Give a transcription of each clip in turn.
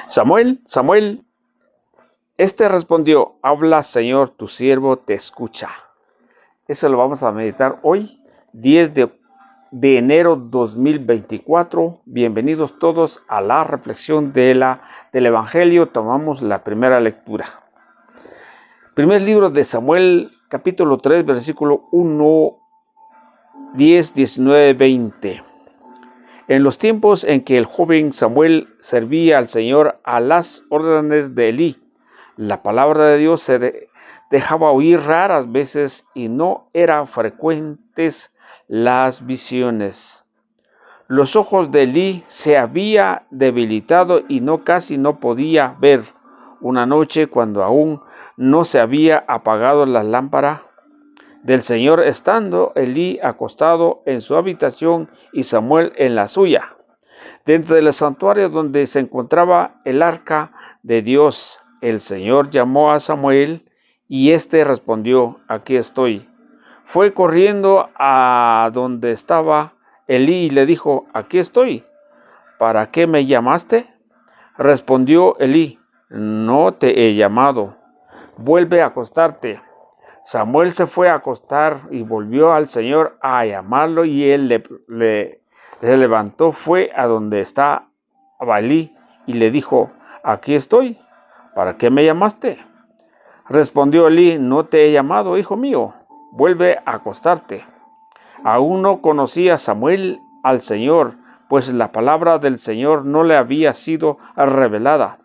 Samuel, Samuel. Este respondió: habla, Señor, tu siervo te escucha. Eso lo vamos a meditar hoy, 10 de enero 2024. Bienvenidos todos a la reflexión del Evangelio. Tomamos la primera lectura. Primer libro de Samuel, capítulo 3, versículo 1, 10, 19, 20. En los tiempos en que el joven Samuel servía al Señor a las órdenes de Elí, la palabra de Dios se dejaba oír raras veces y no eran frecuentes las visiones. Los ojos de Elí se habían debilitado y casi no podía ver. Una noche, cuando aún no se había apagado la lámpara del Señor, estando Elí acostado en su habitación y Samuel en la suya, dentro del santuario donde se encontraba el arca de Dios, el Señor llamó a Samuel y éste respondió: aquí estoy. Fue corriendo a donde estaba Elí y le dijo: aquí estoy. ¿Para qué me llamaste? Respondió Elí: no te he llamado. Vuelve a acostarte. Samuel se fue a acostar y volvió al Señor a llamarlo, y él se levantó, fue a donde estaba Elí y le dijo: aquí estoy. ¿Para qué me llamaste? Respondió Elí: no te he llamado, hijo mío. Vuelve a acostarte. Aún no conocía Samuel al Señor, pues la palabra del Señor no le había sido revelada.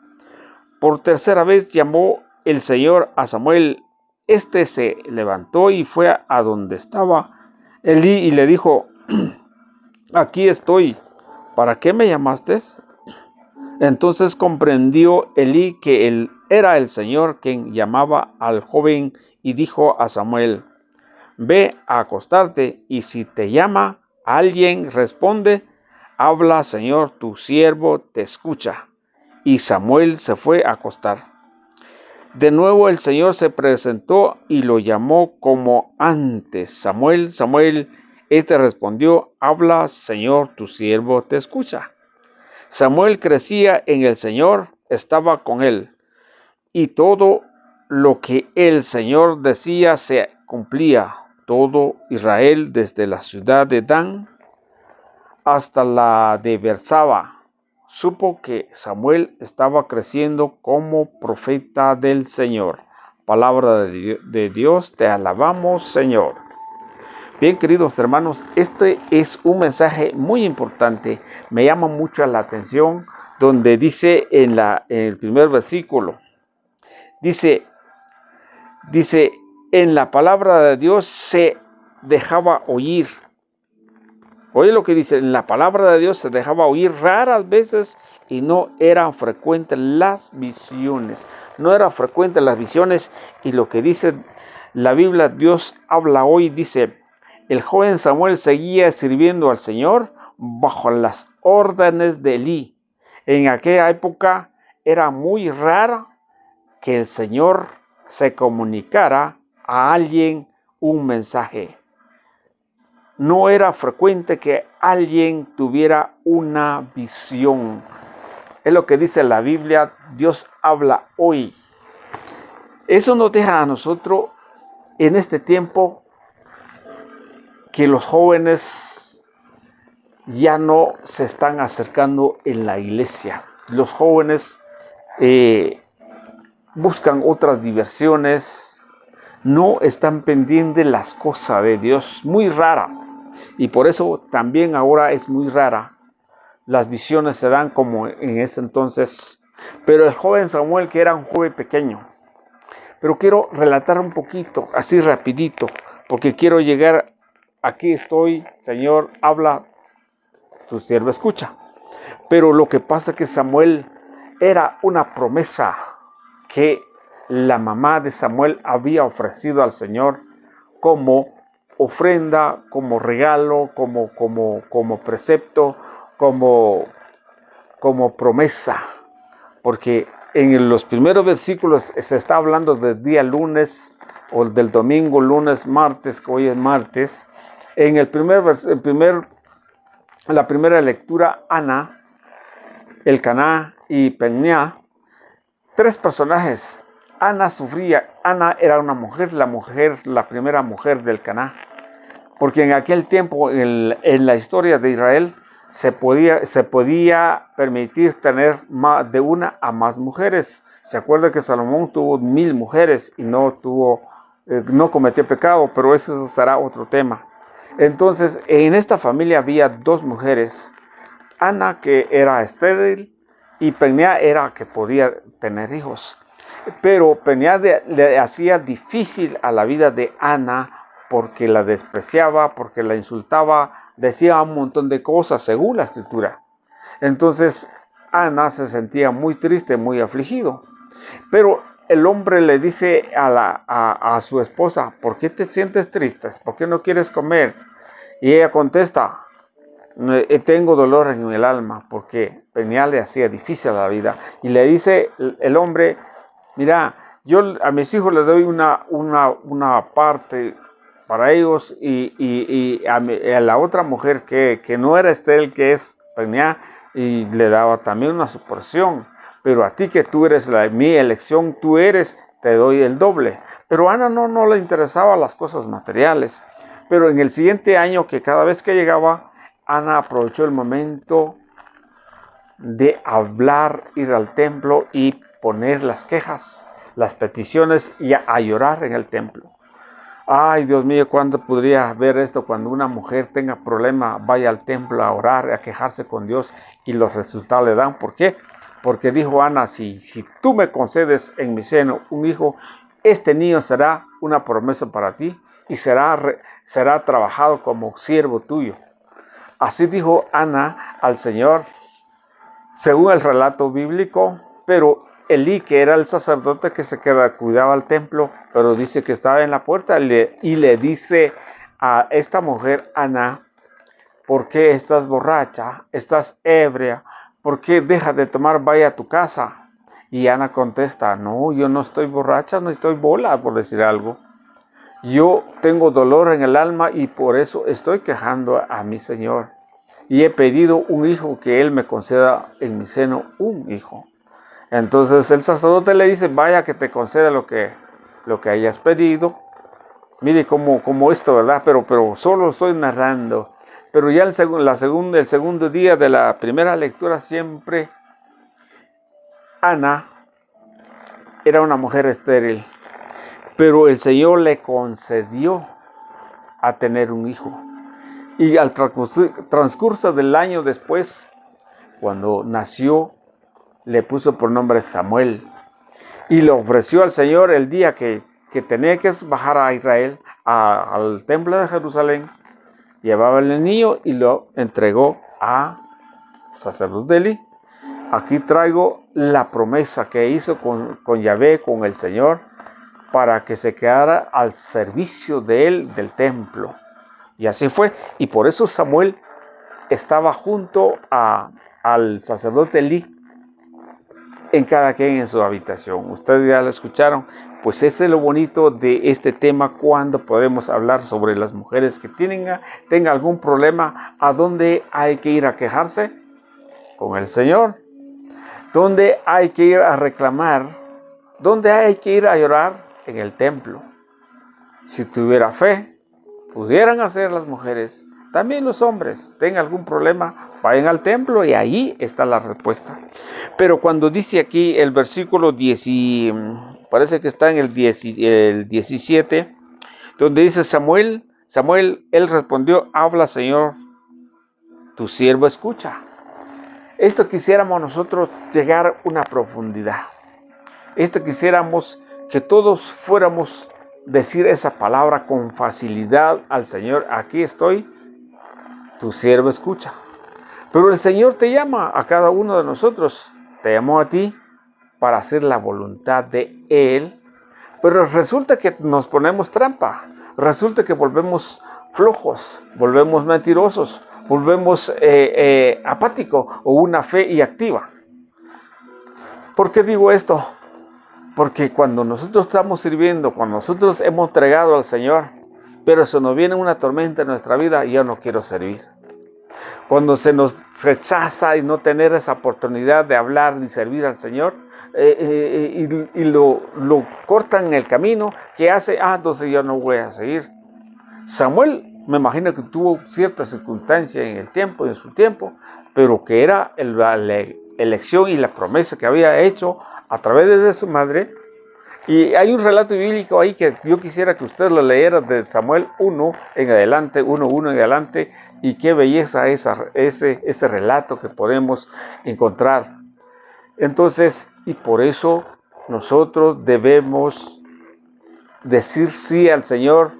Por tercera vez llamó el Señor a Samuel. Este se levantó y fue a donde estaba Elí y le dijo: aquí estoy. ¿Para qué me llamaste? Entonces comprendió Elí que él era el Señor quien llamaba al joven y dijo a Samuel: ve a acostarte, y si te llama alguien, responde: habla, Señor, tu siervo te escucha. Y Samuel se fue a acostar. De nuevo el Señor se presentó y lo llamó como antes: Samuel, Samuel. Este respondió: habla, Señor, tu siervo te escucha. Samuel crecía en el Señor, estaba con él, y todo lo que el Señor decía se cumplía. Todo Israel, desde la ciudad de Dan hasta la de Bersaba, supo que Samuel estaba creciendo como profeta del Señor. Palabra de Dios, te alabamos, Señor. Bien, queridos hermanos, este es un mensaje muy importante. Me llama mucho la atención donde dice en el primer versículo, dice, en la palabra de Dios se dejaba oír. Oye lo que dice: en la palabra de Dios se dejaba oír raras veces y no eran frecuentes las visiones. No eran frecuentes las visiones. Y lo que dice la Biblia, Dios habla hoy, dice: el joven Samuel seguía sirviendo al Señor bajo las órdenes de Elí. En aquella época era muy raro que el Señor se comunicara a alguien un mensaje. No era frecuente que alguien tuviera una visión. Es lo que dice la Biblia, Dios habla hoy. Eso nos deja a nosotros en este tiempo que los jóvenes ya no se están acercando en la iglesia. Los jóvenes buscan otras diversiones, no están pendientes de las cosas de Dios, muy raras. Y por eso también ahora es muy rara. Las visiones se dan como en ese entonces. Pero el joven Samuel, que era un joven pequeño. Pero quiero relatar un poquito, así rapidito, porque quiero llegar: aquí estoy, Señor, habla, tu siervo escucha. Pero lo que pasa es que Samuel era una promesa que la mamá de Samuel había ofrecido al Señor como ofrenda, como regalo, como precepto, como promesa. Porque en los primeros versículos se está hablando del día lunes, o del domingo, lunes, martes, que hoy es martes. En la primera lectura, Ana Elcaná y Peninnah, tres personajes. Ana sufría. Ana era una mujer, la primera mujer del Elcaná. Porque en aquel tiempo, en la historia de Israel, se podía permitir tener de una a más mujeres. Se acuerda que Salomón tuvo 1000 mujeres y no cometió pecado, pero eso será otro tema. Entonces, en esta familia había dos mujeres. Ana, que era estéril, y Peninnah era que podía tener hijos. Pero Peninnah le hacía difícil a la vida de Ana porque la despreciaba, porque la insultaba, decía un montón de cosas según la escritura. Entonces Ana se sentía muy triste, muy afligido. Pero el hombre le dice a su esposa: ¿por qué te sientes triste? ¿Por qué no quieres comer? Y ella contesta: tengo dolor en el alma, porque Peninnah le hacía difícil la vida. Y le dice el hombre: mira, yo a mis hijos les doy una parte para ellos, y a la otra mujer que no era estéril, que es Peninnah, y le daba también una su porción. Pero a ti, que tú eres mi elección, te doy el doble. Pero a Ana no le interesaban las cosas materiales. Pero en el siguiente año, que cada vez que llegaba, Ana aprovechó el momento de hablar, ir al templo y poner las quejas, las peticiones, y a llorar en el templo. Ay, Dios mío, ¿cuándo podría ver esto? Cuando una mujer tenga problema, vaya al templo a orar, a quejarse con Dios, y los resultados le dan. ¿Por qué? Porque dijo Ana: si tú me concedes en mi seno un hijo, este niño será una promesa para ti y será trabajado como siervo tuyo. Así dijo Ana al Señor, según el relato bíblico. Pero Elí, que era el sacerdote que cuidaba el templo, pero dice que estaba en la puerta, y le dice a esta mujer, Ana: ¿por qué estás borracha? ¿Estás ebria? ¿Por qué dejas de tomar? Vaya a tu casa. Y Ana contesta: no, yo no estoy borracha, no estoy bola, por decir algo. Yo tengo dolor en el alma y por eso estoy quejando a mi Señor. Y he pedido un hijo, que Él me conceda en mi seno un hijo. Entonces el sacerdote le dice: vaya, que te conceda lo que hayas pedido. Mire cómo esto, ¿verdad? Pero solo estoy narrando. Pero ya el segundo día de la primera lectura, siempre Ana era una mujer estéril, pero el Señor le concedió a tener un hijo. Y al transcurso del año después, cuando nació, le puso por nombre Samuel, y le ofreció al Señor el día que tenía que bajar a Israel, al templo de Jerusalén. Llevaba el niño y lo entregó a sacerdote Elí. Aquí traigo la promesa que hizo con Yahvé, con el Señor, para que se quedara al servicio de él, del templo. Y así fue. Y por eso Samuel estaba junto al sacerdote Elí, en cada quien en su habitación. Ustedes ya lo escucharon. Pues ese es lo bonito de este tema, cuando podemos hablar sobre las mujeres que tengan algún problema. ¿A dónde hay que ir a quejarse? Con el Señor. ¿Dónde hay que ir a reclamar? ¿Dónde hay que ir a llorar? En el templo. Si tuviera fe, pudieran hacer las mujeres. También los hombres, tengan algún problema, vayan al templo, y ahí está la respuesta. Pero cuando dice aquí el versículo 10, parece que está en el 17, donde dice: Samuel, él respondió: habla, Señor, tu siervo escucha. Esto quisiéramos nosotros llegar a una profundidad. Esto quisiéramos que todos fuéramos decir esa palabra con facilidad al Señor: aquí estoy, tu siervo escucha. Pero el Señor te llama a cada uno de nosotros, te llamó a ti para hacer la voluntad de Él. Pero resulta que nos ponemos trampa, resulta que volvemos flojos, volvemos mentirosos, volvemos apáticos, o una fe inactiva. ¿Por qué digo esto? Porque cuando nosotros estamos sirviendo, cuando nosotros hemos entregado al Señor, pero se nos viene una tormenta en nuestra vida, y yo no quiero servir. Cuando se nos rechaza y no tener esa oportunidad de hablar ni servir al Señor, y lo cortan en el camino, ¿qué hace? Entonces yo no voy a seguir. Samuel, me imagino que tuvo ciertas circunstancias en el tiempo, en su tiempo, pero que era la elección y la promesa que había hecho a través de su madre. Y hay un relato bíblico ahí que yo quisiera que usted lo leyera de Samuel 1 en adelante, 1:1 en adelante, y qué belleza ese relato que podemos encontrar. Entonces, y por eso nosotros debemos decir sí al Señor,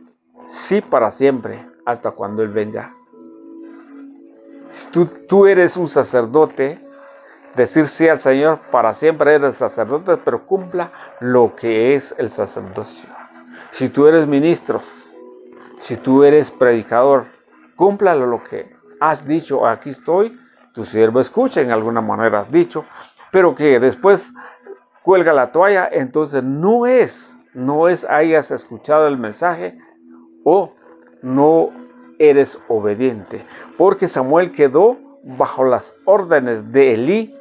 sí para siempre, hasta cuando Él venga. Si tú eres un sacerdote, decir sí al Señor para siempre eres sacerdote, pero cumpla lo que es el sacerdocio. Si tú eres ministro, si tú eres predicador, cumpla lo que has dicho, aquí estoy, tu siervo escucha, en alguna manera has dicho, pero que después cuelga la toalla, entonces no es hayas escuchado el mensaje o no eres obediente, porque Samuel quedó bajo las órdenes de Elí,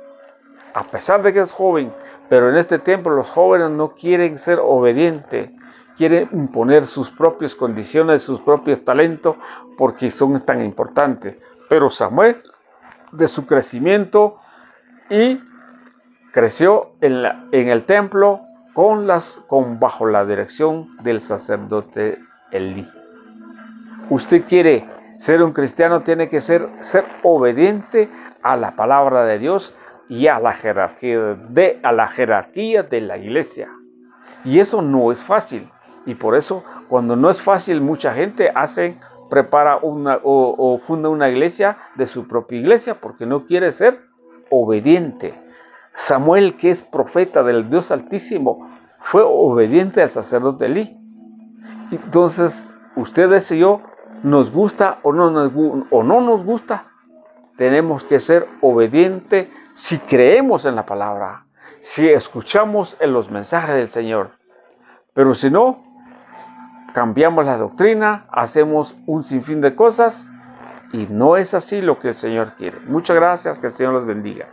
a pesar de que es joven, pero en este tiempo los jóvenes no quieren ser obedientes, quieren imponer sus propias condiciones, sus propios talentos, porque son tan importantes. Pero Samuel, de su crecimiento, y creció en el templo bajo la dirección del sacerdote Elí. Usted quiere ser un cristiano, tiene que ser obediente a la palabra de Dios y a la jerarquía de la iglesia. Y eso no es fácil. Y por eso, cuando no es fácil, mucha gente prepara o funda una iglesia de su propia iglesia porque no quiere ser obediente. Samuel, que es profeta del Dios Altísimo, fue obediente al sacerdote Elí. Entonces, ustedes y yo, nos gusta o no nos gusta, tenemos que ser obedientes si creemos en la palabra, si escuchamos en los mensajes del Señor. Pero si no, cambiamos la doctrina, hacemos un sinfín de cosas y no es así lo que el Señor quiere. Muchas gracias, que el Señor los bendiga.